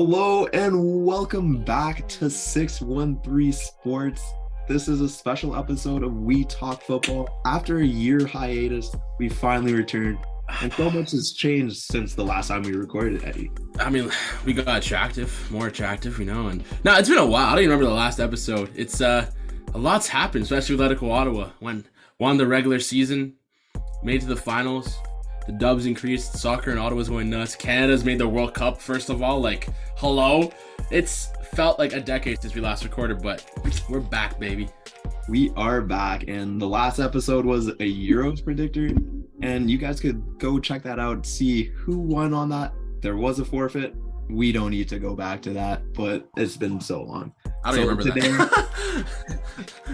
Hello and welcome back to 613 Sports. This is a special episode of We Talk Football. After a year hiatus, we finally returned. And so much has changed since the last time we recorded, Eddie. I mean, we got more attractive, and no, it's been a while. I don't even remember the last episode. It's a lot's happened, especially with Atletico Ottawa. Won the regular season, made it to the finals. The dubs increased. Soccer in Ottawa's going nuts. Canada's made the World Cup, first of all. Hello? It's felt like a decade since we last recorded, but we're back, baby. We are back, and the last episode was a Euros predictor, and you guys could go check that out, see who won on that. There was a forfeit. We don't need to go back to that, but it's been so long. I don't even remember that.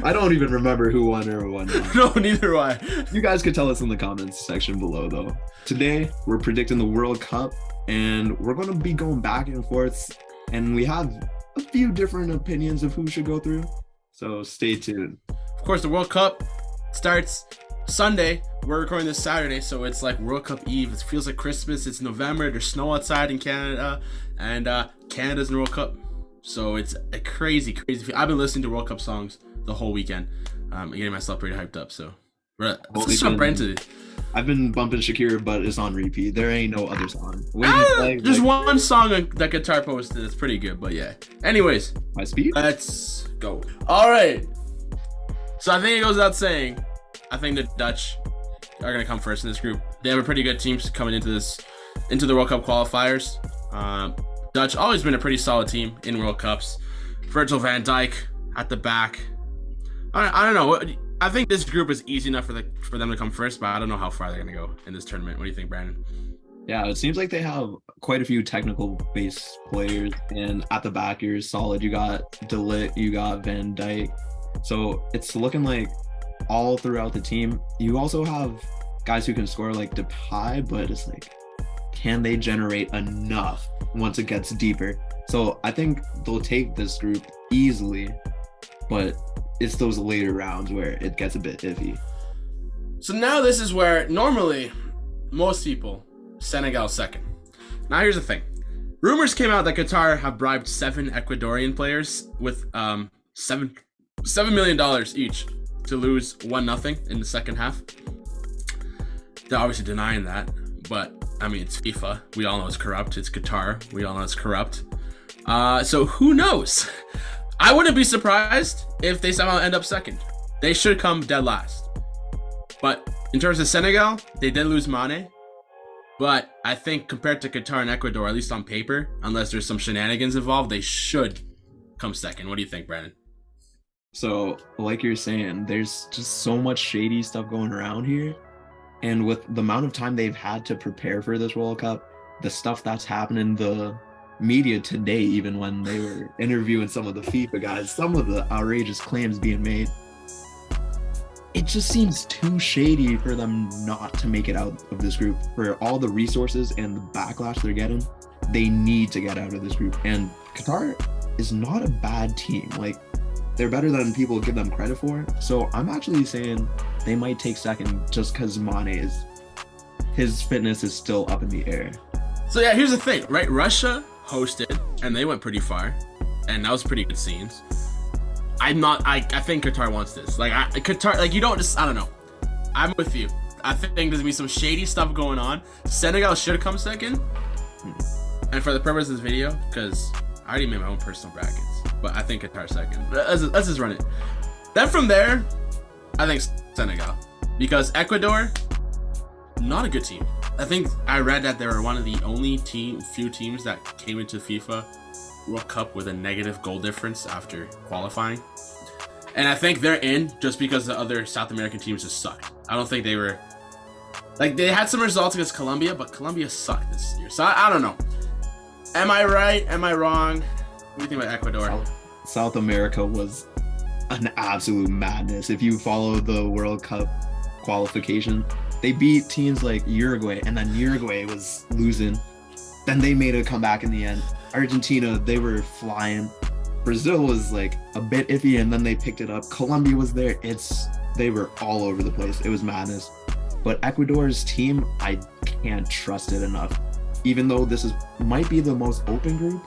I don't even remember who won or won not. No, neither do I. You guys could tell us in the comments section below, though. Today, we're predicting the World Cup, and we're going to be going back and forth, and we have a few different opinions of who should go through, so stay tuned. Of course, the World Cup starts Sunday. We're recording this Saturday, so it's like World Cup Eve. It feels like Christmas. It's November. There's snow outside in Canada, and Canada's in the World Cup. So it's a crazy. I've been listening to World Cup songs the whole weekend. Getting myself pretty hyped up. So let's jump right into it. I've been bumping Shakira, but it's on repeat. There ain't no other song. There's one song that Guitar posted that's pretty good, but yeah. Anyways, my speed. Let's go. All right. So I think it goes without saying, I think the Dutch are gonna come first in this group. They have a pretty good team coming into the World Cup qualifiers. Dutch always been a pretty solid team in World Cups. Virgil van Dijk at the back. I don't know. I think this group is easy enough for them to come first, but I don't know how far they're gonna go in this tournament. What do you think, Brandon? Yeah, it seems like they have quite a few technical base players, and at the back you're solid. You got De Ligt, you got Van Dijk. So it's looking like all throughout the team. You also have guys who can score like Depay, but it's like, can they generate enough once it gets deeper? So I think they'll take this group easily, but it's those later rounds where it gets a bit iffy. So now this is where normally most people Senegal second. Now here's the thing. Rumors came out that Qatar have bribed 7 Ecuadorian players with $7 million each to lose 1-0 in the second half. They're obviously denying that, but I mean, it's FIFA. We all know it's corrupt. It's Qatar. We all know it's corrupt. So who knows? I wouldn't be surprised if they somehow end up second. They should come dead last. But in terms of Senegal, they did lose Mane. But I think compared to Qatar and Ecuador, at least on paper, unless there's some shenanigans involved, they should come second. What do you think, Brandon? So, like you're saying, there's just so much shady stuff going around here. And with the amount of time they've had to prepare for this World Cup, the stuff that's happening, the media today, even when they were interviewing some of the FIFA guys, some of the outrageous claims being made, it just seems too shady for them not to make it out of this group. For all the resources and the backlash they're getting, they need to get out of this group. And Qatar is not a bad team. Like, they're better than people give them credit for. So I'm actually saying they might take second just because his fitness is still up in the air. So yeah, here's the thing, right? Russia hosted and they went pretty far, and that was pretty good scenes. I think Qatar wants this. Qatar, you don't just, I don't know. I'm with you. I think there's gonna be some shady stuff going on. Senegal should come second. And for the purpose of this video, because I already made my own personal brackets, but I think Qatar second. Let's just run it. Then from there, I think Senegal, because Ecuador, not a good team. I think I read that they were one of the only few teams that came into FIFA World Cup with a negative goal difference after qualifying. And I think they're in just because the other South American teams just sucked. I don't think they were, they had some results against Colombia, but Colombia sucked this year. So I don't know. Am I right? Am I wrong? What do you think about Ecuador? South America was an absolute madness. If you follow the World Cup qualification, they beat teams like Uruguay, and then Uruguay was losing. Then they made a comeback in the end. Argentina, they were flying. Brazil was a bit iffy, and then they picked it up. Colombia was there. They were all over the place. It was madness. But Ecuador's team, I can't trust it enough. Even though this might be the most open group,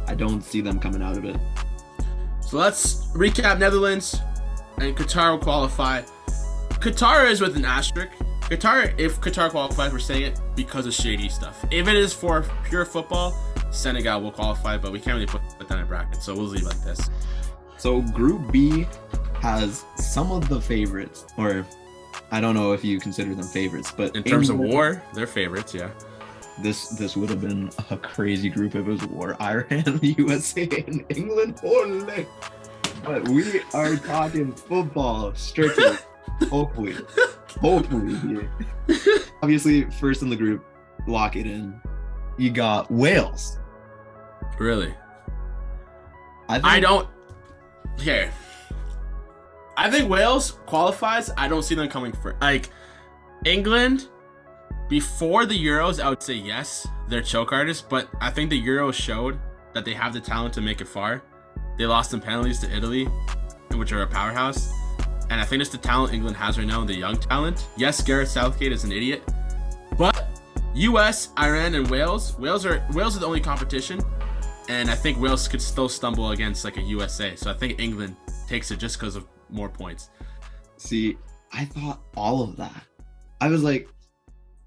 I don't see them coming out of it. So let's recap Netherlands and Qatar will qualify. Qatar is with an asterisk. Qatar, if Qatar qualifies, we're saying it because of shady stuff. If it is for pure football, Senegal will qualify, but we can't really put that in a bracket, so we'll leave it like this. So Group B has some of the favorites, or I don't know if you consider them favorites, but in terms of war, they're favorites, yeah. This would have been a crazy group if it was war. Iran, USA, and England only. But we are talking football strictly. Hopefully. Yeah. Obviously, first in the group, lock it in. You got Wales. Really? I don't. Okay. I think Wales qualifies. I don't see them coming first. Like, England, before the Euros, I would say yes, they're choke artists, but I think the Euros showed that they have the talent to make it far. They lost in penalties to Italy, which are a powerhouse. And I think it's the talent England has right now, the young talent. Yes, Gareth Southgate is an idiot. But US, Iran, and Wales are the only competition. And I think Wales could still stumble against like a USA. So I think England takes it just because of more points. See, I thought all of that. I was like,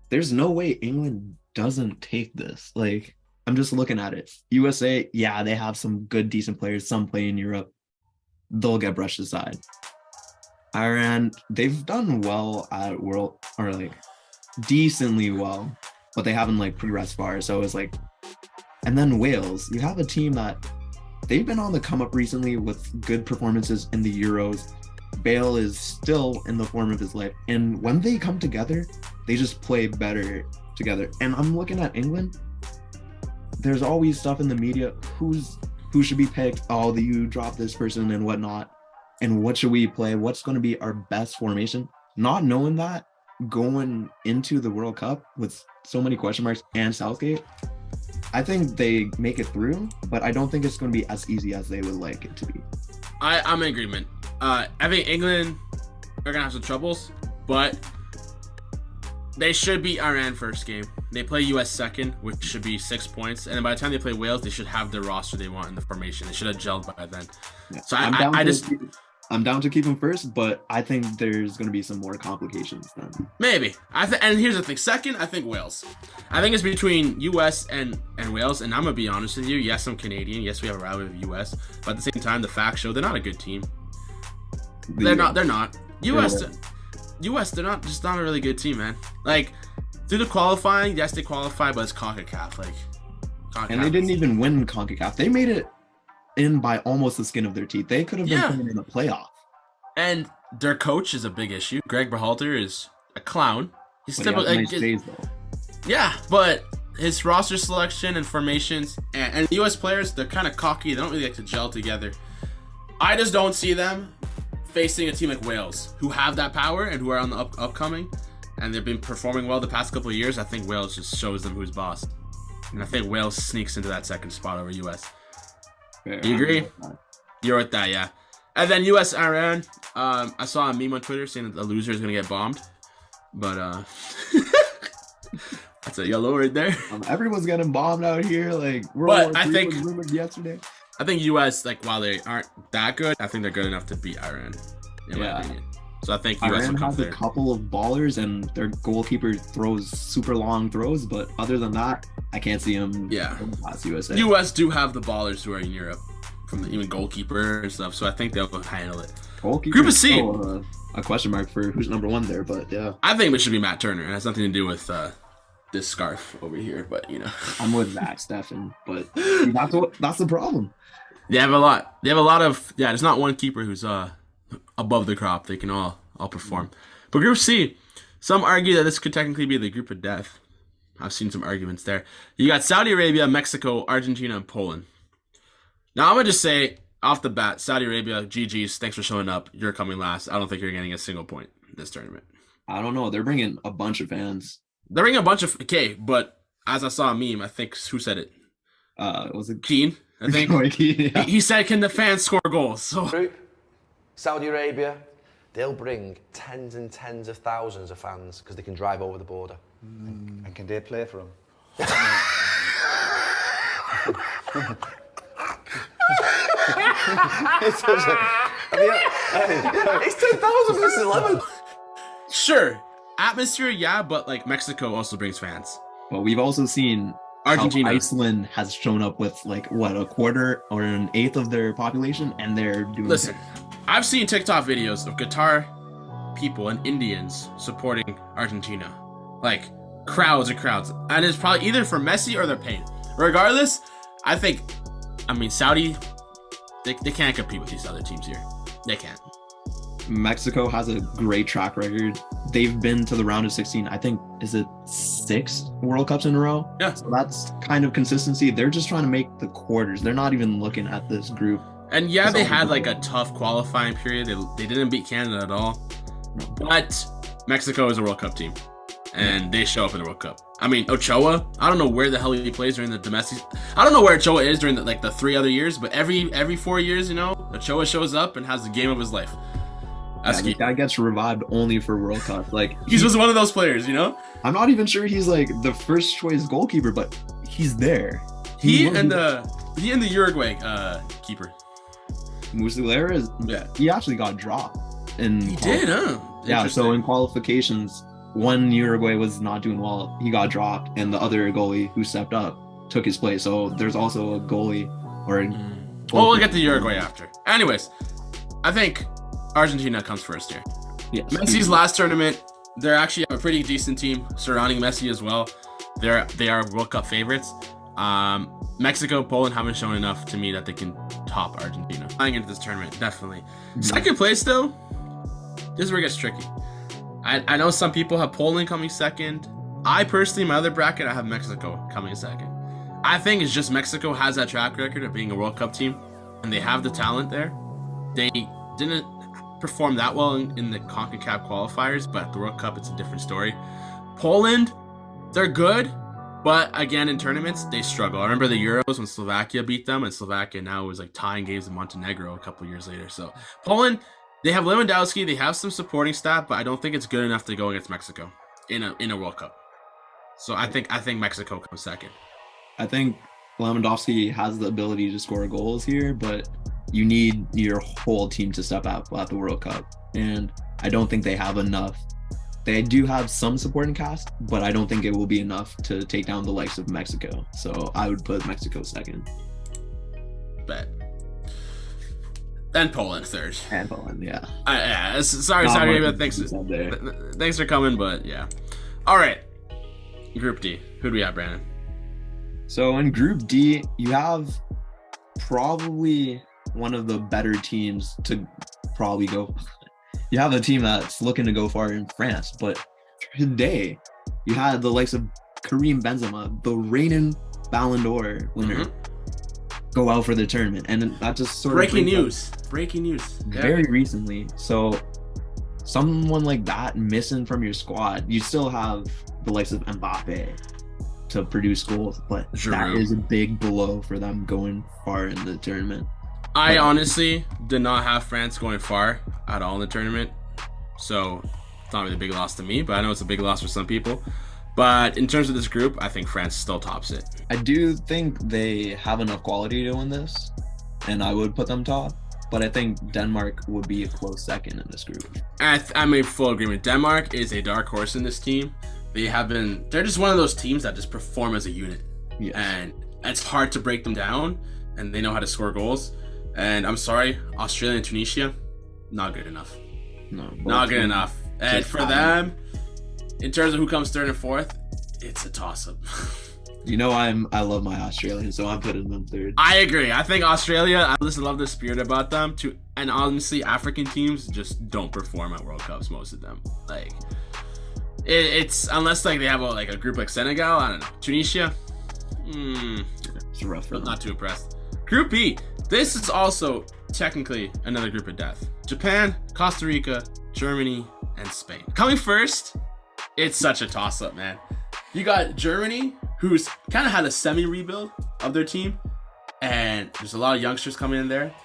there's no way England doesn't take this. Like, I'm just looking at it. USA, yeah, they have some good, decent players. Some play in Europe. They'll get brushed aside. Iran, they've done well at World, or like decently well, but they haven't like progressed far. So it's like, and then Wales, you have a team that they've been on the come up recently with good performances in the Euros. Bale is still in the form of his life, and when they come together, they just play better together. And I'm looking at England. There's always stuff in the media. Who should be picked? Oh, you drop this person and whatnot. And what should we play? What's going to be our best formation? Not knowing that going into the World Cup with so many question marks and Southgate, I think they make it through, but I don't think it's going to be as easy as they would like it to be. I'm in agreement. I think England are going to have some troubles, but they should beat Iran first game. They play US second, which should be 6 points. And then by the time they play Wales, they should have the roster they want in the formation. They should have gelled by then. Yeah. So I'm down to keep them first, but I think there's going to be some more complications then. Maybe. And here's the thing. Second, I think Wales. I think it's between US and Wales. And I'm going to be honest with you. Yes, I'm Canadian. Yes, we have a rivalry with US. But at the same time, the facts show they're not a good team. They're not. US, they're just not a really good team, man. Like, through the qualifying, yes, they qualify, but it's CONCACAF. Like, CONCACAF. And they didn't even win CONCACAF. They made it in by almost the skin of their teeth. They could have been playing in the playoff. And their coach is a big issue. Greg Berhalter is a clown. He's still nice days, though. Yeah, but his roster selection and formations and US players, they're kind of cocky. They don't really like to gel together. I just don't see them facing a team like Wales, who have that power and who are on the upcoming, and they've been performing well the past couple of years. I think Wales just shows them who's boss. And I think Wales sneaks into that second spot over US. Yeah, you agree? You're with that, yeah. And then US Iran. I saw a meme on Twitter saying that the loser is gonna get bombed, but that's a yellow right there. Everyone's getting bombed out here. Like, but I think was rumored yesterday. I think US, like, while they aren't that good, I think they're good enough to beat Iran, in my opinion. So I think US Iran will come has third. a couple of ballers, and their goalkeeper throws super long throws. But other than that, I can't see him. Past USA. US do have the ballers who are in Europe, from even goalkeeper and stuff. So I think they'll handle it. Goalkeeper Group of C. A question mark for who's number one there, but yeah. I think it should be Matt Turner. It has nothing to do with this scarf over here, but you know. I'm with Zach Steffen, but that's the problem. They have a lot. They have a lot of there's not one keeper who's above the crop. They can all perform. But Group C, some argue that this could technically be the group of death. I've seen some arguments there. You got Saudi Arabia, Mexico, Argentina, and Poland. Now I'm gonna just say off the bat, Saudi Arabia, GG's, thanks for showing up. You're coming last. I don't think you're getting a single point in this tournament. I don't know. They're bringing a bunch of fans. They're bringing a bunch of but as I saw a meme, I think who said it? Was it Keane? I think yeah. He said, "Can the fans score goals?" So Group, Saudi Arabia, they'll bring tens and tens of thousands of fans because they can drive over the border. And can they play for them? It's just like, it's 10,000 versus 11. Sure, atmosphere, yeah, but like Mexico also brings fans. But we've also seen Argentina. how Iceland has shown up with like what, a quarter or an eighth of their population, and they're doing. Listen, I've seen TikTok videos of Qatar people and Indians supporting Argentina, like crowds and crowds, and it's probably either for Messi or they're paid. Regardless, I mean, Saudi, they can't compete with these other teams here. They can't. Mexico has a great track record. They've been to the round of 16. I think, is it 6 World Cups in a row? Yeah. So that's kind of consistency. They're just trying to make the quarters. They're not even looking at this group. And yeah, they had like a tough qualifying period. They didn't beat Canada at all. But Mexico is a World Cup team, and they show up in the World Cup. I mean, Ochoa, I don't know where the hell he plays during the domestic. I don't know where Ochoa is during the 3 other years, but every 4 years, Ochoa shows up and has the game of his life. That's the guy gets revived only for World Cup. Like he's just one of those players, I'm not even sure he's like the first choice goalkeeper, but he's there. He and the Uruguay keeper. Muslera he actually got dropped. He did, huh? Yeah, so in qualifications, one Uruguay was not doing well. He got dropped, and the other goalie who stepped up took his place. So there's also a goalie or. Well, we'll get to Uruguay after. Anyways, I think Argentina comes first here. Yes. Messi's last tournament, they actually have a pretty decent team surrounding Messi as well. They are World Cup favorites. Mexico, Poland haven't shown enough to me that they can top Argentina. Flying into this tournament, definitely. Second place, though, this is where it gets tricky. I know some people have Poland coming second. I personally, my other bracket, I have Mexico coming second. I think it's just Mexico has that track record of being a World Cup team, and they have the talent there. They didn't perform that well in the CONCACAF qualifiers, but at the World Cup, it's a different story. Poland, they're good, but again, in tournaments, they struggle. I remember the Euros when Slovakia beat them, and Slovakia now was like tying games in Montenegro a couple years later. So Poland, they have Lewandowski, they have some supporting staff, but I don't think it's good enough to go against Mexico in a World Cup. So I think Mexico comes second. I think Lewandowski has the ability to score goals here, but you need your whole team to step up at the World Cup. And I don't think they have enough. They do have some supporting cast, but I don't think it will be enough to take down the likes of Mexico. So I would put Mexico second. Bet. Then Poland third. And Poland, yeah. Sorry, but thanks for coming, but yeah. All right. Group D. Who do we have, Brandon? So in Group D, you have probably one of the better teams to probably go. You have a team that's looking to go far in France, but today you had the likes of Karim Benzema, the reigning Ballon d'Or winner, go out for the tournament, and that just sort of breaking news. Very recently. So someone like that missing from your squad, you still have the likes of Mbappe to produce goals, but that is a big blow for them going far in the tournament. I honestly did not have France going far at all in the tournament, so it's not really a big loss to me, but I know it's a big loss for some people. But in terms of this group, I think France still tops it. I do think they have enough quality to win this, and I would put them top, but I think Denmark would be a close second in this group. I'm in full agreement. Denmark is a dark horse in this team. They're just one of those teams that just perform as a unit. Yes. And it's hard to break them down, and they know how to score goals. And I'm sorry, Australia and Tunisia, not good enough. No, not good enough. And for them, in terms of who comes third and fourth, it's a toss-up. I love my Australians, so I'm putting them third. I agree. I think Australia, I just love the spirit about them. And honestly, African teams just don't perform at World Cups, most of them. Like, it's unless like they have a group like Senegal, I don't know. Tunisia, it's rough for them. Not too impressed. Group B, this is also technically another group of death. Japan, Costa Rica, Germany, and Spain. Coming first, it's such a toss-up, man. You got Germany, who's kind of had a semi-rebuild of their team, and there's a lot of youngsters coming in there.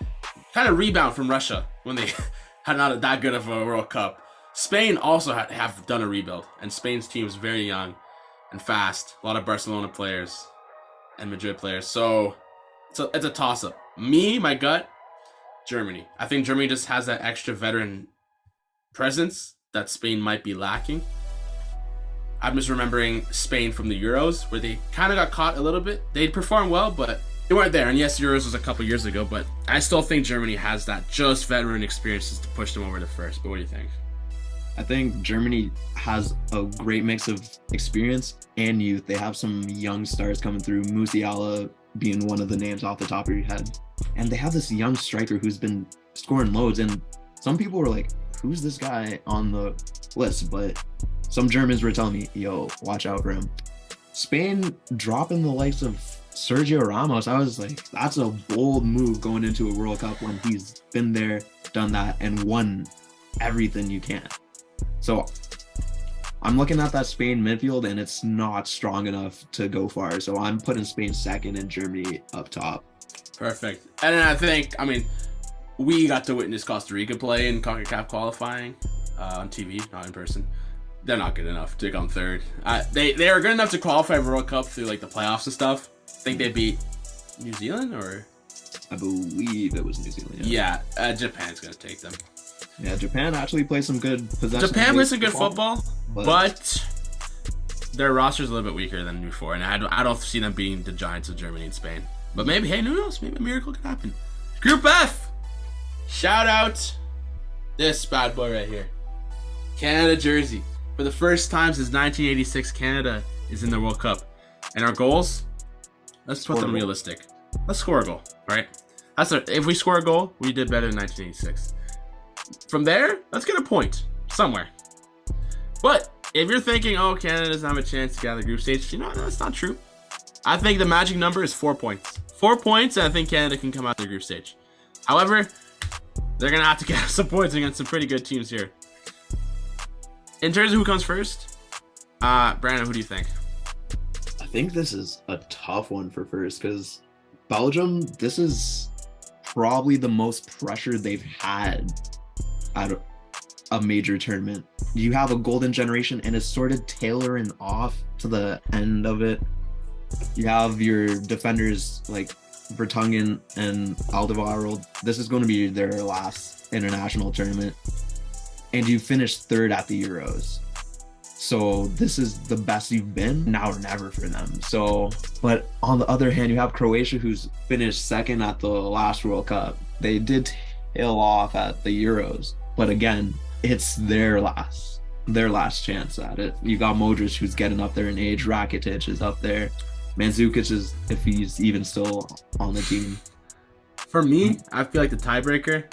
Kind of rebound from Russia when they had not that good of a World Cup. Spain also have done a rebuild, and Spain's team is very young and fast. A lot of Barcelona players and Madrid players. So it's a toss-up. My gut, Germany. I think Germany just has that extra veteran presence that Spain might be lacking. I'm just remembering Spain from the Euros, where they kind of got caught a little bit. They performed well, but they weren't there. And yes, Euros was a couple years ago, but I still think Germany has that just veteran experiences to push them over to first. But what do you think? I think Germany has a great mix of experience and youth. They have some young stars coming through, Musiala being one of the names off the top of your head. And they have this young striker who's been scoring loads. And some people were like, who's this guy on the list? But some Germans were telling me, yo, watch out for him. Spain dropping the likes of Sergio Ramos, I was like, that's a bold move going into a World Cup when he's been there, done that, and won everything you can. So I'm looking at that Spain midfield, and it's not strong enough to go far. So I'm putting Spain second and Germany up top. Perfect. And then I think, we got to witness Costa Rica play in CONCACAF qualifying on TV, not in person. They're not good enough to come third. They are good enough to qualify for World Cup through like the playoffs and stuff. I think they beat New Zealand, or I believe it was New Zealand. Yeah, Japan's gonna take them. Yeah, Japan actually plays some good possession. Japan plays some good football, but their roster's a little bit weaker than before, and I don't see them beating the giants of Germany and Spain. But maybe, hey, who knows? Maybe a miracle could happen. Group F. Shout out this bad boy right here, Canada jersey. For the first time since 1986, Canada is in the World Cup. And our goals, let's put them realistic. Let's score a goal, right? If we score a goal, we did better than 1986. From there, let's get a point somewhere. But if you're thinking, oh, Canada doesn't have a chance to get out of the group stage, that's not true. I think the magic number is 4 points. 4 points, and I think Canada can come out of the group stage. However, they're going to have to get some points against some pretty good teams here. In terms of who comes first, Brandon, who do you think? I think this is a tough one for first because Belgium, this is probably the most pressure they've had at a major tournament. You have a golden generation and it's sort of tailoring off to the end of it. You have your defenders like Vertonghen and Alderweireld. This is going to be their last international tournament. And you finished third at the Euros. So this is the best you've been, now or never for them. So, but on the other hand, you have Croatia, who's finished second at the last World Cup. They did tail off at the Euros, but again, it's their last chance at it. You got Modric, who's getting up there in age. Rakitic is up there. Mandzukic is, if he's even still on the team. For me, I feel like the tiebreaker,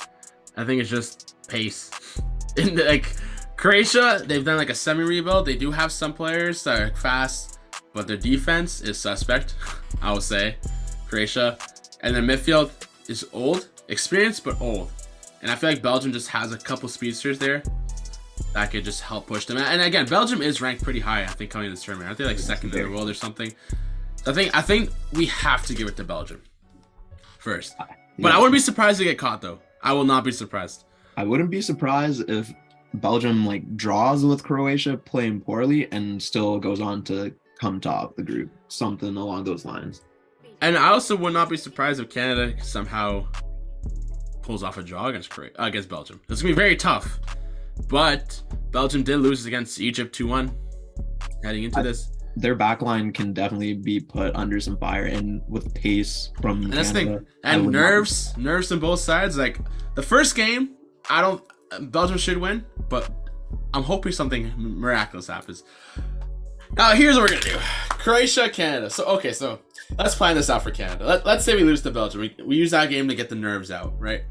I think it's just pace. Croatia, they've done like a semi-rebuild. They do have some players that are fast, but their defense is suspect, I would say. Croatia. And their midfield is old, experienced, but old. And I feel like Belgium just has a couple speedsters there that could just help push them. And again, Belgium is ranked pretty high, I think, coming in this tournament. Aren't they like second in the world or something? I think we have to give it to Belgium first. But I wouldn't be surprised to get caught, though. I will not be surprised. I wouldn't be surprised if Belgium draws with Croatia playing poorly and still goes on to come top the group, something along those lines. And I also would not be surprised if Canada somehow pulls off a draw against Belgium. It's gonna be very tough, but Belgium did lose against Egypt 2-1 heading into this. Their backline can definitely be put under some fire, and with pace from and Canada. That's the thing. And nerves on both sides. Like the first game, Belgium should win, but I'm hoping something miraculous happens. Now, here's what we're gonna do: Croatia, Canada. So let's plan this out for Canada. Let's say we lose to Belgium. We use that game to get the nerves out, right?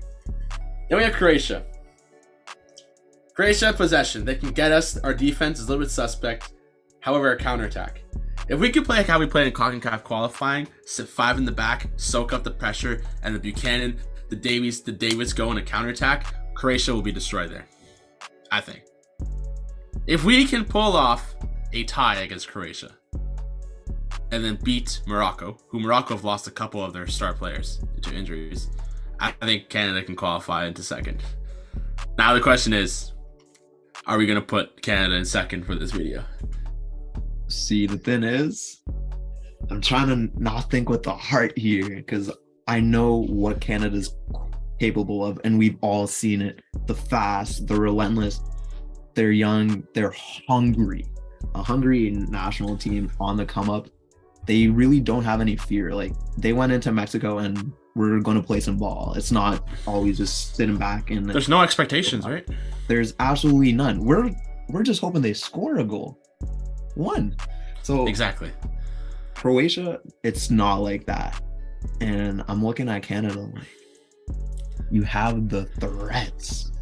Then we have Croatia. Croatia possession. They can get us. Our defense is a little bit suspect. However, our counterattack. If we could play like how we played in CONCACAF qualifying, sit 5 in the back, soak up the pressure, and the Buchanan, the Davids go on a counterattack, Croatia will be destroyed there, I think. If we can pull off a tie against Croatia and then beat Morocco, who Morocco have lost a couple of their star players to injuries, I think Canada can qualify into second. Now the question is, are we going to put Canada in second for this video? See, the thing is, I'm trying to not think with the heart here because I know what Canada's capable of, and we've all seen it. The fast, the relentless. They're young. They're hungry. A hungry national team on the come up. They really don't have any fear. Like, they went into Mexico and we're going to play some ball. It's not always just sitting back and there's no expectations, right? There's absolutely none. We're just hoping they score a goal. One. So exactly. Croatia, it's not like that. And I'm looking at Canada like, you have the threats.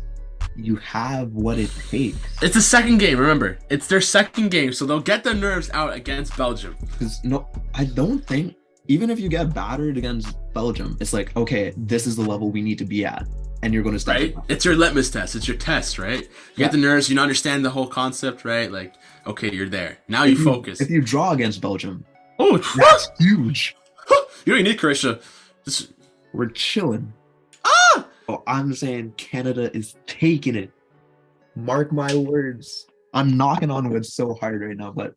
You have what it takes. It's the second game, remember. It's their second game, so they'll get their nerves out against Belgium. Because no, I don't think, even if you get battered against Belgium, it's like, okay, this is the level we need to be at. And you're going to step right? up. It's your litmus test. It's your test, right? You get the nerves, you understand the whole concept, right? Like, okay, you're there. Now you focus. If you draw against Belgium, oh, that's huge. You don't need Croatia. We're chilling. Ah! Oh, I'm saying Canada is taking it. Mark my words. I'm knocking on wood so hard right now, but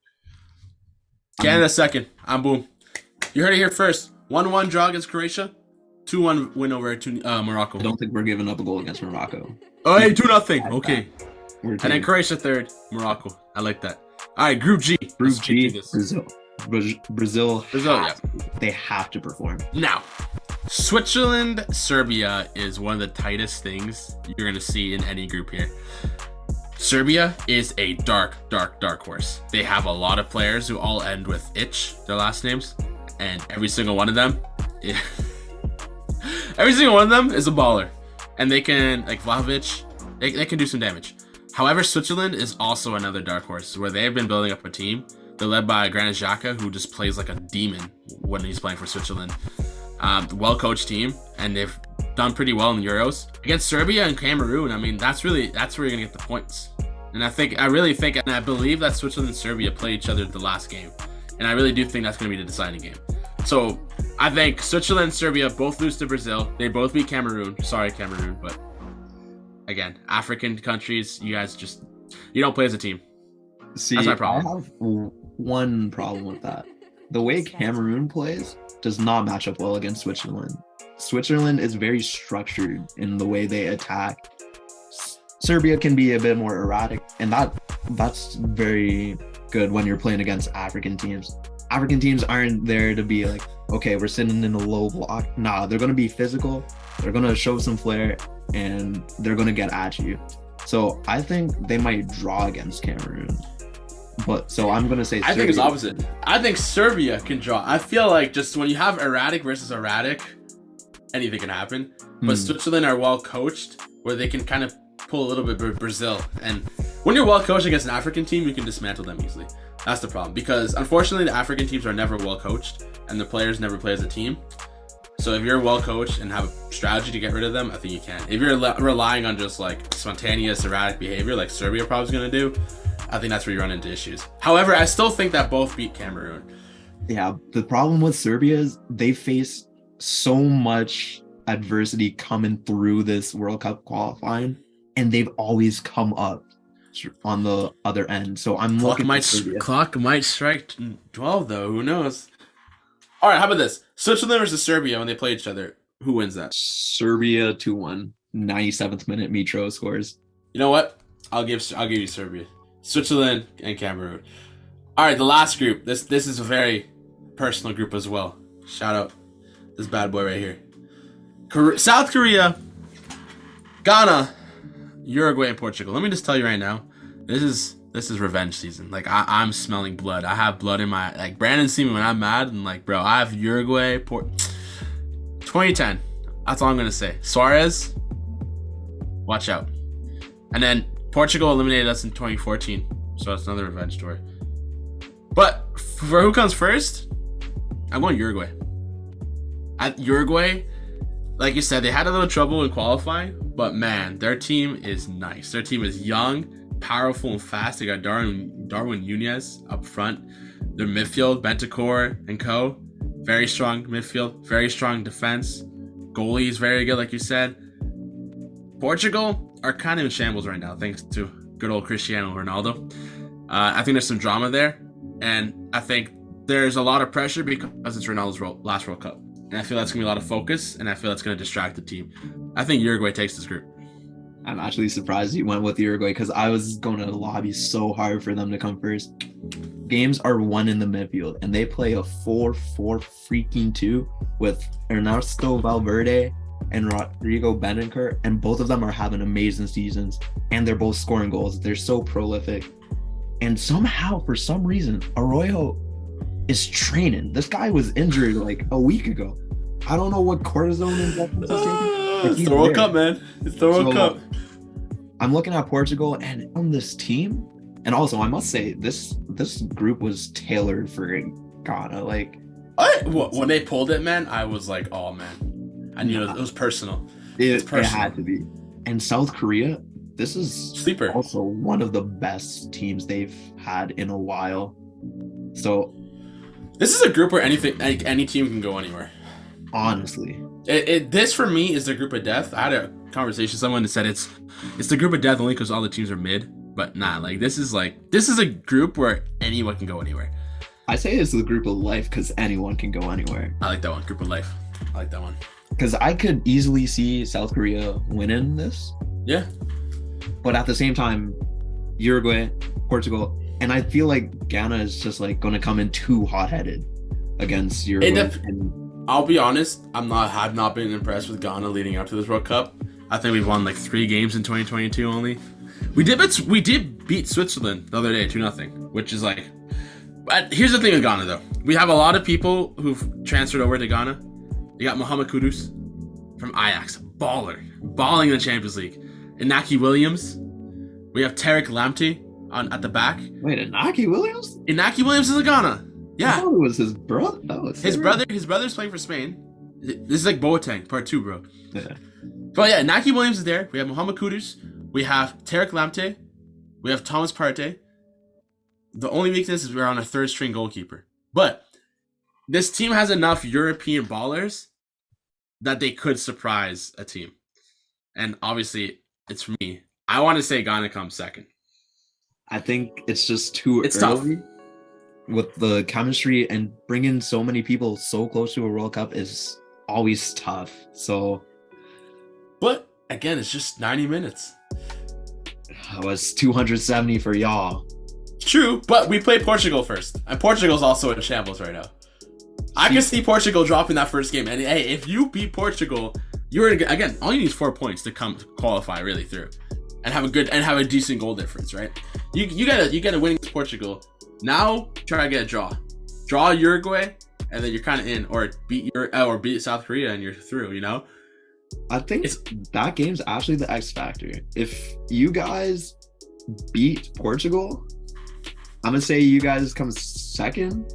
Canada second. I'm boom. You heard it here first. 1-1 draw against Croatia. 2-1 win over Morocco. I don't think we're giving up a goal against Morocco. Oh, hey, 2-0. Okay. And then Croatia third. Morocco. I like that. All right, Group G. Group G. Brazil. Yeah. They have to perform. Now, Switzerland, Serbia is one of the tightest things you're going to see in any group here. Serbia is a dark horse. They have a lot of players who all end with Ich, their last names, and every single one of them is a baller. And they can, like Vlahovic, they can do some damage. However, Switzerland is also another dark horse where they've been building up a team. They're led by Granit Xhaka, who just plays like a demon when he's playing for Switzerland. Well-coached team, and they've done pretty well in the Euros. Against Serbia and Cameroon, I mean, that's where you're going to get the points. And I really think, and I believe that Switzerland and Serbia play each other the last game. And I really do think that's going to be the deciding game. So I think Switzerland and Serbia both lose to Brazil. They both beat Cameroon. Sorry, Cameroon, but again, African countries, you don't play as a team. See, that's my problem. I have one problem with that. The way Cameroon plays does not match up well against Switzerland. Switzerland is very structured in the way they attack. Serbia can be a bit more erratic, and that's very good when you're playing against African teams. African teams aren't there to be like, okay, we're sitting in a low block. Nah, they're going to be physical. They're going to show some flair, and they're going to get at you. So I think they might draw against Cameroon. But so I'm going to say Serbia. I think it's opposite. I think Serbia can draw. I feel like just when you have erratic versus erratic, anything can happen. But Switzerland are well coached where they can kind of pull a little bit of Brazil. And when you're well coached against an African team, you can dismantle them easily. That's the problem. Because unfortunately, the African teams are never well coached and the players never play as a team. So if you're well coached and have a strategy to get rid of them, I think you can. If you're relying on just like spontaneous erratic behavior like Serbia probably is going to do, I think that's where you run into issues. However, I still think that both beat Cameroon. Yeah, the problem with Serbia is they face so much adversity coming through this World Cup qualifying, and they've always come up on the other end. So I'm looking at Serbia. Clock might strike 12 though. Who knows? All right, how about this? Switzerland versus Serbia when they play each other. Who wins that? Serbia 2-1. 97th minute, Mitro scores. You know what? I'll give you Serbia. Switzerland and Cameroon. All right, the last group. This is a very personal group as well. Shout out this bad boy right here. South Korea, Ghana, Uruguay, and Portugal. Let me just tell you right now, this is revenge season. Like I'm smelling blood. I have blood in my like Brandon see me when I'm mad and like bro, I have Uruguay, 2010. That's all I'm gonna say. Suarez, watch out. And then Portugal eliminated us in 2014, so that's another revenge story. But for who comes first, I'm going Uruguay. At Uruguay, like you said, they had a little trouble in qualifying, but man, their team is nice. Their team is young, powerful, and fast. They got Darwin Nunez up front. Their midfield, Bentancur and co. Very strong midfield, very strong defense. Goalie is very good, like you said. Portugal are kind of in shambles right now, thanks to good old Cristiano Ronaldo. I think there's some drama there, and I think there's a lot of pressure because it's Ronaldo's last World Cup. and I feel that's gonna be a lot of focus, and I feel that's gonna distract the team. I think Uruguay takes this group. I'm actually surprised you went with Uruguay because I was going to lobby so hard for them to come first. Games are won in the midfield, and they play a 4-4 freaking 2 with Ernesto Valverde and Rodrigo Betancourt, and both of them are having amazing seasons, and they're both scoring goals. They're so prolific. And somehow, for some reason, Arroyo is training. This guy was injured like a week ago. I don't know what cortisone injections he's taking. It's the World Cup, man. It's the World Cup. I'm looking at Portugal and on this team, and also I must say this group was tailored for Ghana. Like, when they pulled it, man, I was like, oh man, I knew it was personal. It had to be. And South Korea, this is sleeper. Also one of the best teams they've had in a while. So this is a group where any team can go anywhere. Honestly, this for me is the group of death. I had a conversation with someone that said it's the group of death only because all the teams are mid, but nah, like this is a group where anyone can go anywhere. I say it's the group of life because anyone can go anywhere. I like that one, group of life. I like that one because I could easily see South Korea winning this. Yeah, but at the same time, Uruguay, Portugal, and I feel like Ghana is just like going to come in too hot-headed against Uruguay. I'll be honest, have not been impressed with Ghana leading up to this World Cup. I think we've won like 3 games in 2022 only. We did beat Switzerland the other day 2-0, which is like. But here's the thing with Ghana though, we have a lot of people who've transferred over to Ghana. You got Mohamed Kudus from Ajax, balling in the Champions League. Inaki Williams. We have Tariq Lamptey at the back. Wait, Inaki Williams? Inaki Williams is a Ghana. Yeah, I thought it was his brother. His brother's playing for Spain. This is like Boateng Part 2, bro. Yeah. But yeah, Naki Williams is there. We have Mohamed Kudus. We have Tariq Lamptey. We have Thomas Partey. The only weakness is we're on a 3rd string goalkeeper. But this team has enough European ballers that they could surprise a team. And obviously, it's for me. I want to say Ghana comes second. I think it's just too early. Tough. With the chemistry, and bringing so many people so close to a World Cup is always tough. So, but again, it's just 90 minutes. It was 270 for y'all. True, but we play Portugal first, and Portugal's also in shambles right now. I can see Portugal dropping that first game, and hey, if you beat Portugal, you're again. All you need is 4 points to qualify really through, and have a decent goal difference, right? You gotta win against Portugal. Now try to get a draw Uruguay, and then you're kind of in, or beat South Korea, and you're through. You know, I think that game's actually the X factor. If you guys beat Portugal, I'm gonna say you guys come second.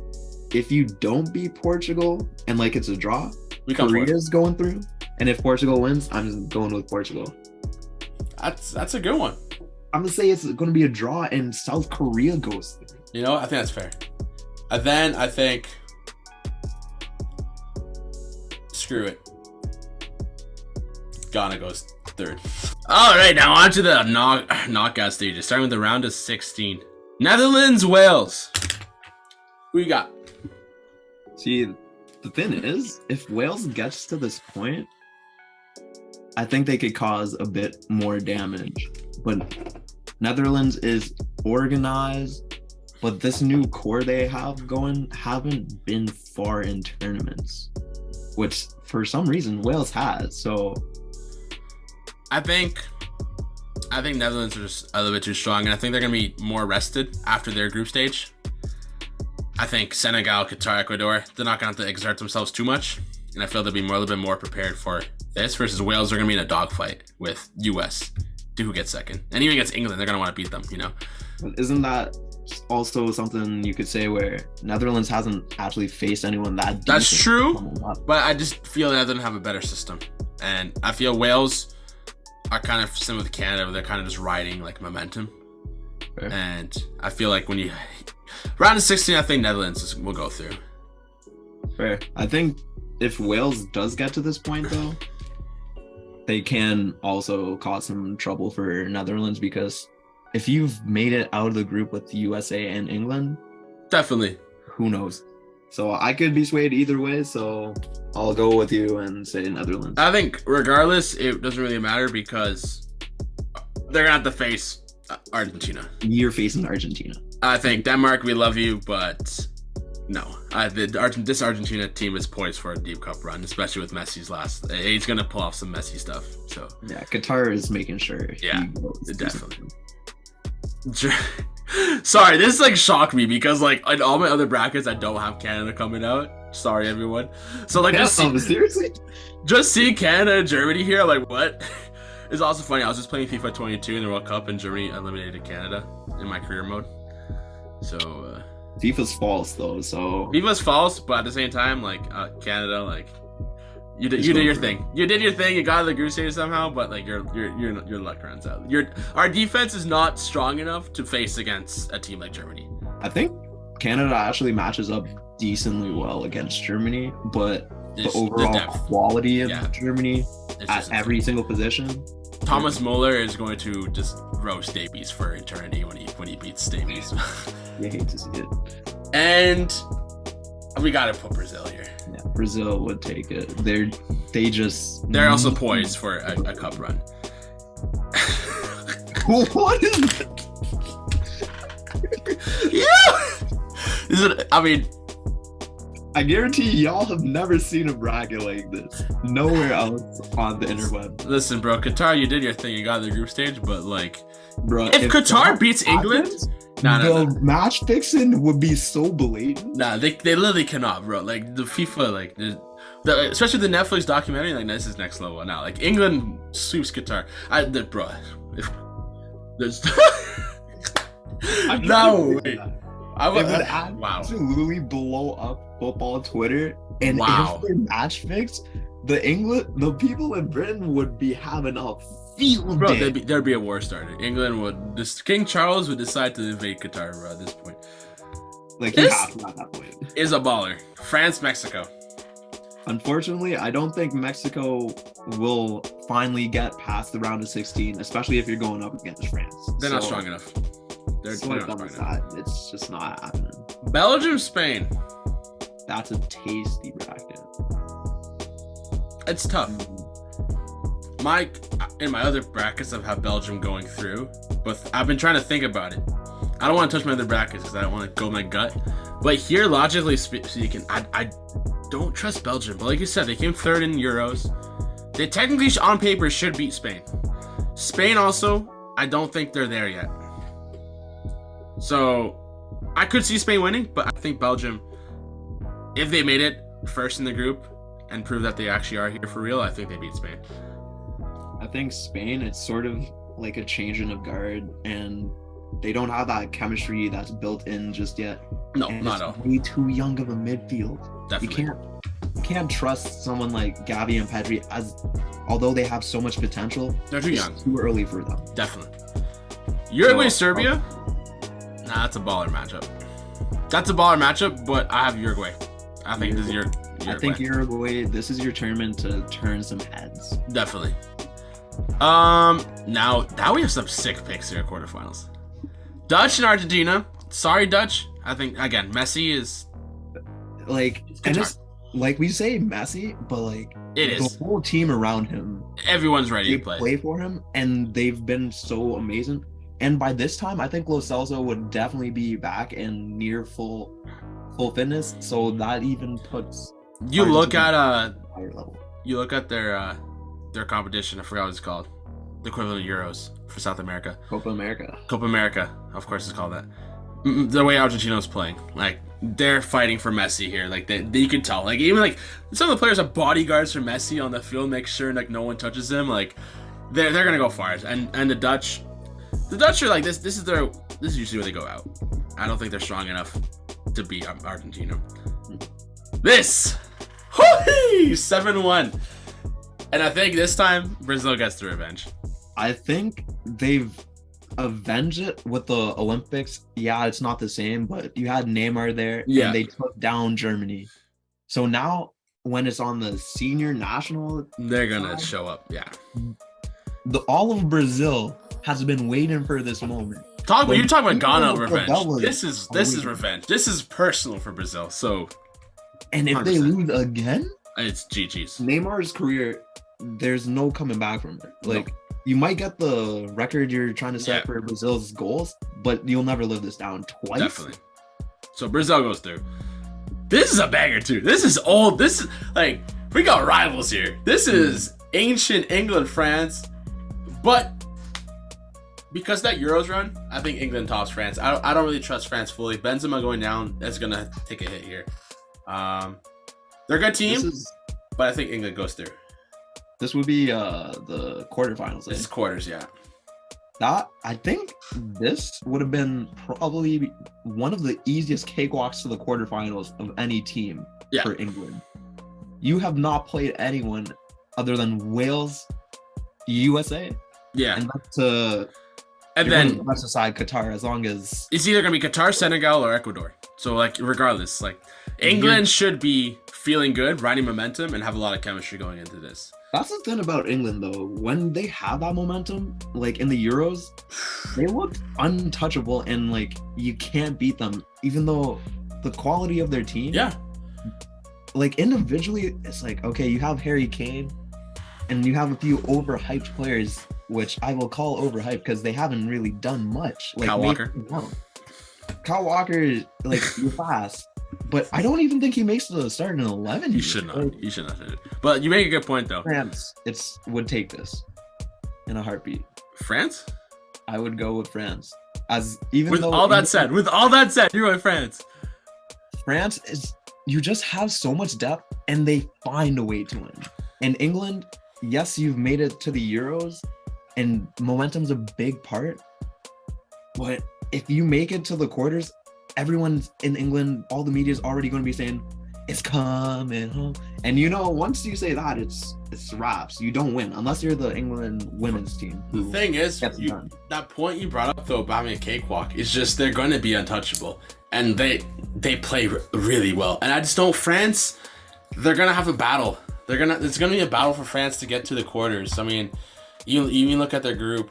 If you don't beat Portugal and like it's a draw, Korea's going through, and if Portugal wins, I'm just going with Portugal. That's a good one. I'm gonna say it's going to be a draw, and South Korea goes through. You know, I think that's fair. And then I think, screw it. Ghana goes 3rd. All right, now on to the knockout stages, starting with the round of 16. Netherlands, Wales. Who you got? See, the thing is, if Wales gets to this point, I think they could cause a bit more damage. But Netherlands is organized. But this new core they have going haven't been far in tournaments, which for some reason Wales has. So I think Netherlands are just a little bit too strong, and I think they're gonna be more rested after their group stage. I think Senegal, Qatar, Ecuador, they're not gonna have to exert themselves too much, and I feel they'll be a little bit more prepared for this versus Wales. They're gonna be in a dogfight with US to who gets second, and even against England, they're gonna want to beat them. You know, isn't that also something you could say where Netherlands hasn't actually faced anyone that deep? That's true, but I just feel Netherlands have a better system, and I feel Wales are kind of similar to Canada, where they're kind of just riding like momentum. Fair. And I feel like when you round of 16, I think Netherlands will go through. Fair. I think if Wales does get to this point though, they can also cause some trouble for Netherlands, because if you've made it out of the group with the USA and England, definitely, who knows? So I could be swayed either way. So I'll go with you and say Netherlands. I think regardless, it doesn't really matter because they're gonna have to face Argentina. You're facing Argentina. I think Denmark, we love you, but no. This Argentina team is poised for a deep cup run, especially with Messi's last. He's gonna pull off some Messi stuff. So yeah, Qatar is making sure. Yeah, definitely. Sorry, this like shocked me because like in all my other brackets I don't have Canada coming out. Sorry everyone. So like seriously, just seeing Canada and Germany here, like what? It's also funny. I was just playing FIFA 22 in the World Cup and Germany eliminated Canada in my career mode. So FIFA's false though. So FIFA's false, but at the same time, like Canada, like you did your thing. You did your thing. You got out of the group stage somehow, but like your luck runs out. Our defense is not strong enough to face against a team like Germany. I think Canada actually matches up decently well against Germany, but the overall quality of Germany at every single position. Thomas Muller is going to just roast Davies for eternity when he beats Davies. You hate to see it. And we gotta put Brazil here. Yeah, Brazil would take it. They're also poised for a cup run. What is that? Yeah. Is it? I mean, I guarantee y'all have never seen a bracket like this. Nowhere else on the interweb. Listen, bro, Qatar, you did your thing. You got the group stage, but like, bro, if Qatar beats England, the match fixing would be so blatant. Nah, they literally cannot, bro. Like the FIFA, like especially the Netflix documentary, like this is next level now. Like England sweeps Qatar. Bro, if there's no way. It would absolutely blow up football Twitter, and if they match fix, the people in Britain would be having a field day. Bro, there'd be a war started. England would, King Charles would decide to invade Qatar, bro, at this point. Like, he has to at that point. Is a baller. France, Mexico. Unfortunately, I don't think Mexico will finally get past the round of 16, especially if you're going up against France. They're not strong enough. They're not strong enough. It's just not happening. Belgium, Spain. That's a tasty bracket. It's tough. In my other brackets, I've had Belgium going through, but I've been trying to think about it. I don't want to touch my other brackets because I don't want to go my gut. But here, logically speaking, I don't trust Belgium. But like you said, they came third in Euros. They technically, on paper, should beat Spain. Spain also, I don't think they're there yet. So I could see Spain winning, but I think Belgium, if they made it first in the group and prove that they actually are here for real, I think they beat Spain. I think Spain, it's sort of like a changing of guard, and they don't have that chemistry that's built in just yet. No, and not at all. Way too young of a midfield. Definitely. You can't trust someone like Gavi and Pedri, although they have so much potential. They're too young. Too early for them. Definitely. Uruguay, Serbia. Nah, that's a baller matchup. That's a baller matchup, but I have Uruguay. I think this is Uruguay. I think Uruguay, this is your tournament to turn some heads. Definitely. Now we have some sick picks here at quarterfinals. Dutch and Argentina. Sorry, Dutch. I think again, Messi is like, and it's like we say Messi, but like the whole team around him. Everyone's ready to play for him, and they've been so amazing. And by this time, I think Lo Celso would definitely be back and near full fitness. So that even puts you look at higher level. You look at their competition. I forgot what it's called. The equivalent of Euros for South America. Copa America. Copa America, of course, it's called that. The way Argentina's playing, like they're fighting for Messi here. Like you can tell. Like even like some of the players are bodyguards for Messi on the field, make sure like no one touches him. Like they're gonna go far. And the Dutch are like this. This is usually where they go out. I don't think they're strong enough to beat Argentina. This 7-1. And I think this time Brazil gets the revenge. I think they've avenged it with the Olympics. Yeah, it's not the same, but you had Neymar there, and they took down Germany. So now, when it's on the senior national, they're gonna show up. Yeah, all of Brazil has been waiting for this moment. You're talking about Ghana revenge. This is revenge. This is personal for Brazil. So And if they 100%. lose again, It's GG's. Neymar's career, there's no coming back from it. Like, you might get the record you're trying to set for Brazil's goals, but you'll never live this down twice. Definitely. So Brazil goes through. This is a banger too. This is old. This is like, we got rivals here. This is ancient England, France. But because that Euros run, I think England tops France. I don't really trust France fully. Benzema going down, that's gonna take a hit here. They're a good team, but I think England goes through. This would be the quarterfinals. This is quarters, yeah. That, I think this would have been probably one of the easiest cakewalks to the quarterfinals of any team for England. You have not played anyone other than Wales, USA, and then the rest aside Qatar, as long as it's either gonna be Qatar, Senegal, or Ecuador. So like, regardless, like England should be feeling good, riding momentum, and have a lot of chemistry going into this. That's the thing about England, though. When they have that momentum, like in the Euros, they looked untouchable, and like you can't beat them, even though the quality of their team. Yeah. Like individually, it's like, okay, you have Harry Kane, and you have a few overhyped players, which I will call overhyped because they haven't really done much. Like Kyle Walker. Kyle Walker, like you're fast. But I don't even think he makes the starting 11. You should not. You should not. But you make a good point, though. France, would take this in a heartbeat. France? I would go with France. With all that said, you're with France. France is, you just have so much depth, and they find a way to win. And England, yes, you've made it to the Euros, and momentum's a big part. But if you make it to the quarters, everyone in England, all the media is already going to be saying, it's coming home. And once you say that, it's wraps. You don't win unless you're the England women's team. The thing is, that point you brought up though about having a cakewalk is just they're going to be untouchable, and they play really well. And I just don't. France, they're going to have a battle. It's going to be a battle for France to get to the quarters. I mean, you look at their group.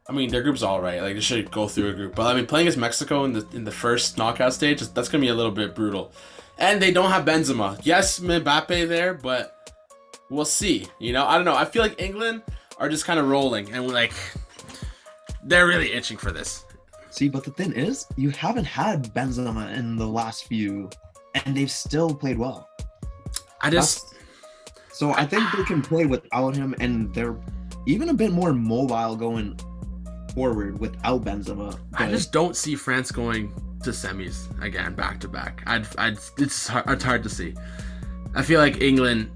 I mean, their group's all right. Like, they should go through a group. But, I mean, playing as Mexico in the first knockout stage, that's going to be a little bit brutal. And they don't have Benzema. Yes, Mbappe there, but we'll see. I don't know. I feel like England are just kind of rolling. And, like, they're really itching for this. See, but the thing is, you haven't had Benzema in the last few, and they've still played well. So I think they can play without him, and they're even a bit more mobile going forward without Benzema. I just don't see France going to semis again back to back. It's hard to see. I feel like England.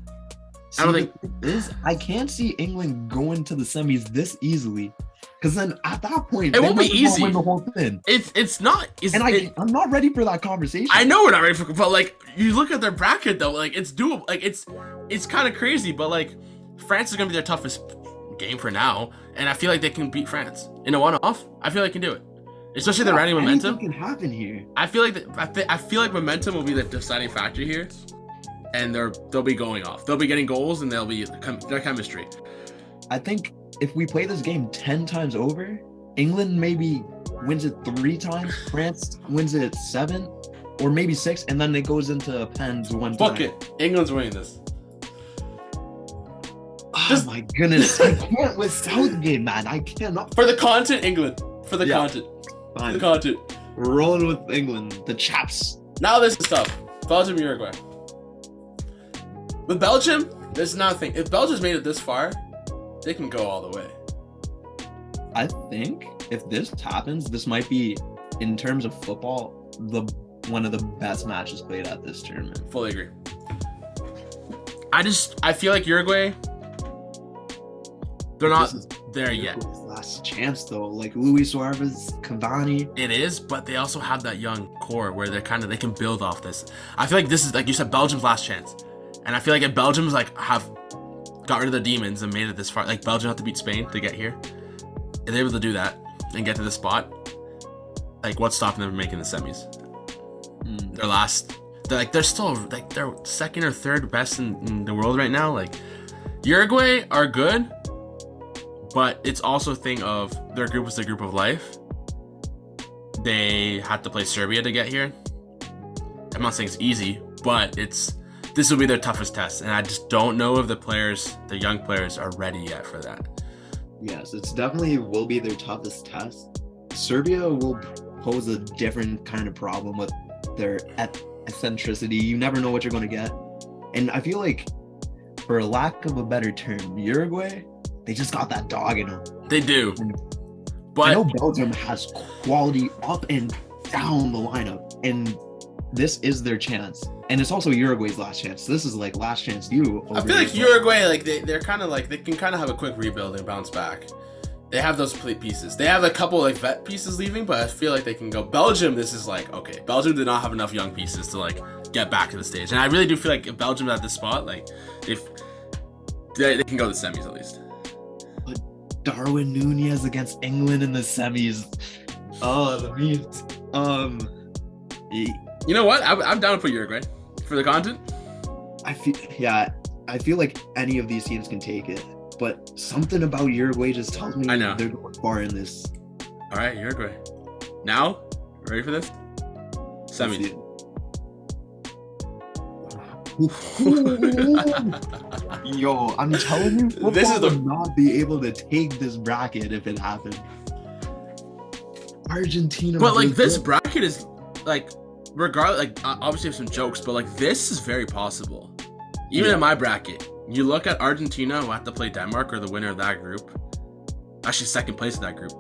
I can't see England going to the semis this easily, because then at that point it won't be easy. Win the whole thing. It's not. I'm not ready for that conversation. I know we're not ready for, but like you look at their bracket though, like it's doable. Like it's kind of crazy, but like France is gonna be their toughest game for now, and I feel like they can beat France in a one-off. I feel like they can do it, especially the riding momentum. Anything can happen here. I feel like momentum will be the deciding factor here, and they'll be going off. They'll be getting goals, and they'll be their chemistry. I think if we play this game 10 times over, England maybe wins it 3 times, France wins it 7, or maybe 6, and then it goes into pens one time. Fuck it, England's winning this. Oh my goodness, I can't with Southgate, man. I cannot. For the content, England. For the content. Fine. For the content. We're rolling with England, the chaps. Now this is tough. Belgium, Uruguay. With Belgium, there's nothing. If Belgium's made it this far, they can go all the way. I think if this happens, this might be, in terms of football, one of the best matches played at this tournament. Fully agree. I feel like Uruguay, they're not there yet. Last chance though, like Luis Suarez, Cavani. It is, but they also have that young core where they can build off this. I feel like this is, like you said, Belgium's last chance, and I feel like if Belgium's have got rid of the demons and made it this far, like Belgium have to beat Spain to get here, if they're able to do that and get to the spot, like what's stopping them from making the semis? They're still like they're second or third best in the world right now. Like Uruguay are good, but it's also a thing of their group was the group of life. They had to play Serbia to get here. I'm not saying it's easy, but this will be their toughest test, and I just don't know if the young players, are ready yet for that. Yes, it's definitely will be their toughest test. Serbia will pose a different kind of problem with their eccentricity. You never know what you're going to get. And I feel like, for lack of a better term, Uruguay, they just got that dog in them. They do. But I know Belgium has quality up and down the lineup, and this is their chance. And it's also Uruguay's last chance. This is like last chance you. I feel like Uruguay, like they're kind of like, they can kind of have a quick rebuild and bounce back. They have those pieces. They have a couple like vet pieces leaving, but I feel like they can go. Belgium, this is like, okay, Belgium did not have enough young pieces to like get back to the stage. And I really do feel like if Belgium's at this spot, like if they can go to the semis at least. But Darwin Nunez against England in the semis. Oh, the memes. You know what? I'm down to put Uruguay for the content. I feel like any of these teams can take it, but something about Uruguay just tells me I know they're going far in this. All right, Uruguay. Now, ready for this? Semis. Yo, I'm telling you, football This is would not be able to take this bracket if it happened. Argentina, but like this bracket is like, regardless, like obviously have some jokes, but like this is very possible. Even in my bracket, you look at Argentina, who have to play Denmark, or the winner of that group. Actually, second place in that group.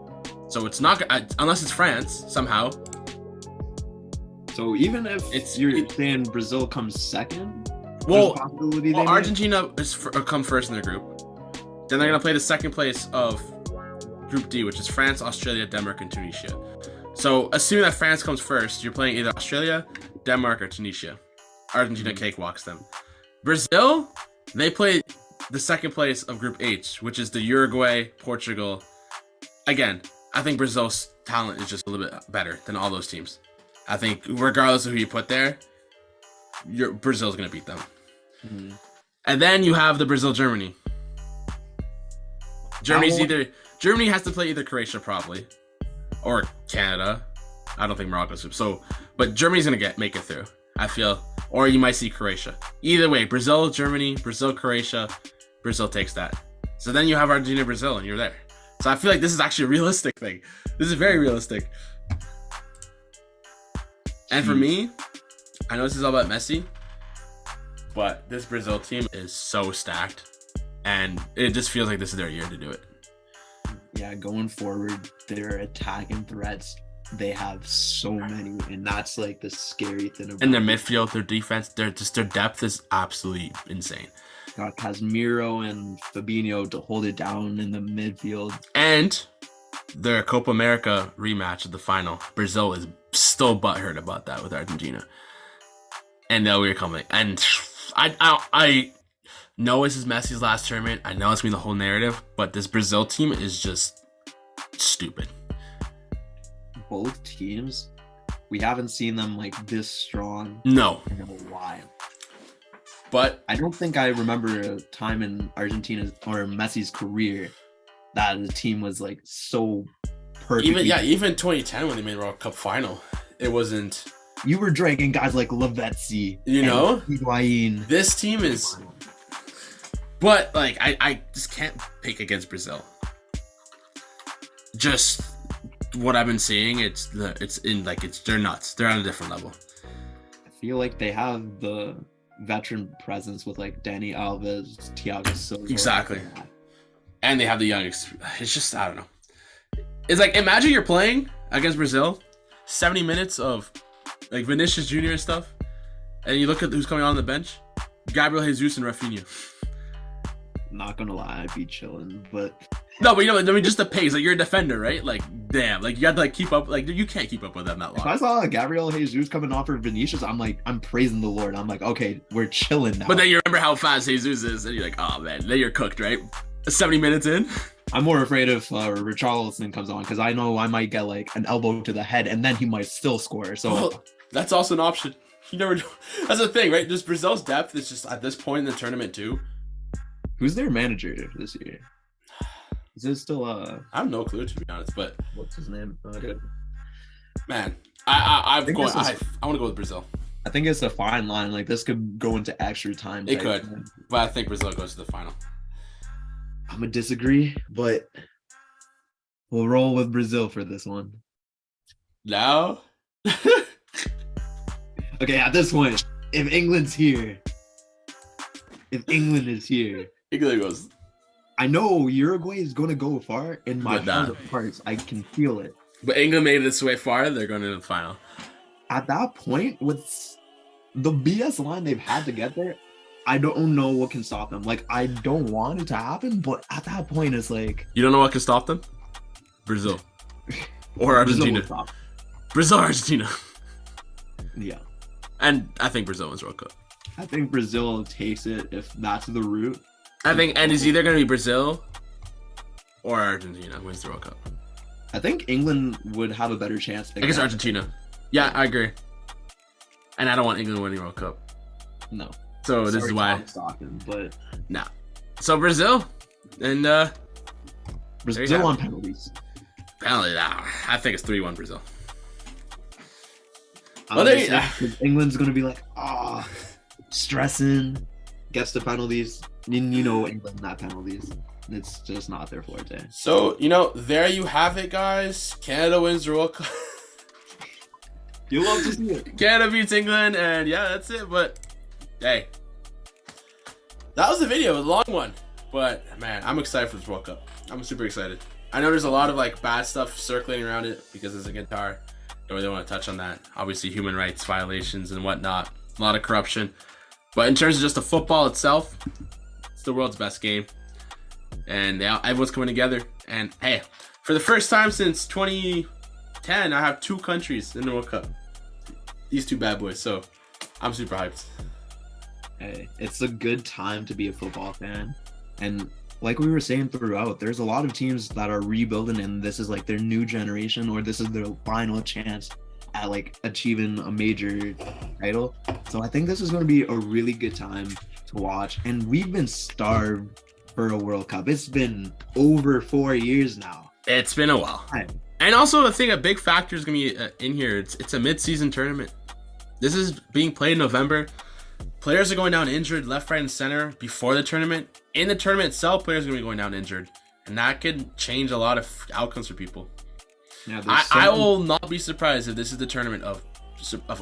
So it's not unless it's France somehow. So even if you're saying Brazil comes second, well Argentina come first in their group. Then they're gonna play the second place of Group D, which is France, Australia, Denmark, and Tunisia. So assuming that France comes first, you're playing either Australia, Denmark, or Tunisia. Argentina cakewalks them. Brazil, they play the second place of Group H, which is the Uruguay, Portugal. Again, I think Brazil's talent is just a little bit better than all those teams. I think regardless of who you put there, Brazil's going to beat them. Mm-hmm. And then you have the Brazil-Germany. Germany has to play either Croatia probably, or Canada. I don't think Morocco's so, but Germany's going to make it through, I feel. Or you might see Croatia. Either way, Brazil, Germany, Brazil, Croatia, Brazil takes that. So then you have Argentina, Brazil, and you're there. So I feel like this is actually a realistic thing. This is very realistic. And for me, I know this is all about Messi, but this Brazil team is so stacked, and it just feels like this is their year to do it. Yeah, going forward, their attacking threats, they have so many, and that's like the scary thing about and their midfield, their defense, their depth is absolutely insane. Got Casemiro and Fabinho to hold it down in the midfield. And their Copa America rematch at the final, Brazil is still butthurt about that with Argentina. And now we're coming. And I know this is Messi's last tournament. I know it's been the whole narrative, but this Brazil team is just stupid. Both teams, we haven't seen them like this strong. No. In a while. But I don't think I remember a time in Argentina's or Messi's career that the team was like so perfect. Even 2010 when they made the World Cup final, it wasn't. You were dragging guys like Lavezzi, Higuain. This team is, but like I just can't pick against Brazil. Just what I've been seeing, they're nuts. They're on a different level. I feel like they have the veteran presence with like Dani Alves, Thiago Silva. Exactly. And they have the young. It's just, I don't know. It's like, imagine you're playing against Brazil, 70 minutes of like Vinicius Jr. and stuff, and you look at who's coming on the bench, Gabriel Jesus and Rafinha. Not gonna lie, I'd be chilling, but no, but I mean, just the pace. Like, you're a defender, right? Like, damn, like you have to like keep up. Like, you can't keep up with them that long. If I saw Gabriel Jesus coming off for Vinicius, I'm praising the Lord. I'm like, okay, we're chilling now. But then you remember how fast Jesus is, and you're like, oh man, then you're cooked, right? 70 minutes in. I'm more afraid if Richarlison comes on, because I know I might get like an elbow to the head, and then he might still score. So that's also an option. You never know. That's the thing, right? Just Brazil's depth is just at this point in the tournament too. Who's their manager this year? Is it still I have no clue, to be honest, but what's his name? Man, I want to go with Brazil. I think it's a fine line. Like this could go into extra time. It type could, thing. but I think Brazil goes to the final. I'm gonna disagree, but we'll roll with Brazil for this one. No. Okay, at this point, if England is here, England goes. I know Uruguay is gonna go far. In my But nah. heart of hearts, I can feel it. But England made it its way far. They're going to the final. At that point, with the BS line they've had to get there, I don't know what can stop them. Like, I don't want it to happen, but at that point, it's like You don't know what can stop them? Brazil or Argentina. Brazil, Argentina. Yeah, And I think Brazil wins World Cup. I think Brazil takes it if that's the route. I think, and it's either going to be Brazil or Argentina wins the World Cup. I think England would have a better chance. I guess Argentina. Yeah, I agree. And I don't want England winning World Cup. No. So this is why. Stockton, but Nah. So Brazil and Brazil on penalties. penalty. I think it's 3-1 Brazil. England's gonna be like, stressing, gets the penalties. You know, England not penalties. It's just not their forte. So there you have it, guys. Canada wins the World Cup. You love to see it. Canada beats England, and yeah, that's it. But hey, that was the video. It was a long one, but man, I'm excited for this World Cup. I'm super excited. I know there's a lot of like bad stuff circling around it because it's a Qatar. Don't really want to touch on that. Obviously, human rights violations and whatnot. A lot of corruption. But in terms of just the football itself, it's the world's best game. And everyone's coming together. And hey, for the first time since 2010, I have 2 countries in the World Cup. These 2 bad boys. So I'm super hyped. Hey, it's a good time to be a football fan. And like we were saying throughout, there's a lot of teams that are rebuilding, and this is like their new generation, or this is their final chance at like achieving a major title. So I think this is going to be a really good time to watch. And we've been starved for a World Cup. It's been over 4 years now. It's been a while. And also, I think a big factor is going to be in here. It's a mid-season tournament. This is being played in November. Players are going down injured left, right, and center before the tournament. In the tournament itself, players are going to be going down injured. And that could change a lot of outcomes for people. Yeah, I will not be surprised if this is the tournament of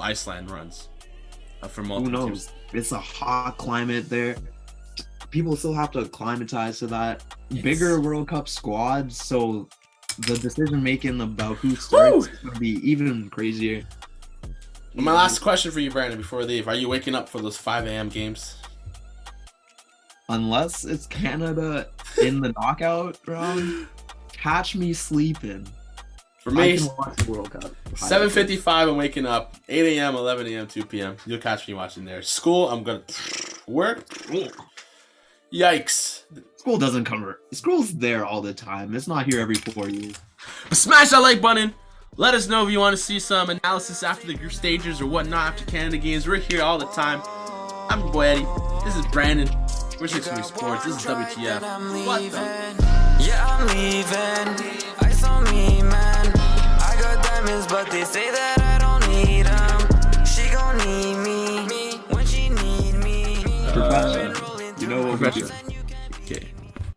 Iceland runs for multiple Who knows? teams. It's a hot climate there. People still have to acclimatize to that. Bigger World Cup squads, so the decision making about who starts is going to be even crazier. My last question for you, Brandon, before we leave. Are you waking up for those 5 a.m. games? Unless it's Canada in the knockout round, catch me sleeping. For me, I can watch the World Cup. 7:55, I'm waking up. 8 a.m., 11 a.m., 2 p.m. You'll catch me watching there. School, I'm going to work. Yikes. School doesn't cover. School's there all the time. It's not here every 4 years. Smash that like button. Let us know if you want to see some analysis after the group stages or whatnot after Canada games. We're here all the time. I'm your boy Eddie. This is Brandon. We're 6 Sports. This is WTF. What the? Yeah, I'm leaving. Ice on me, man. I got diamonds, but they say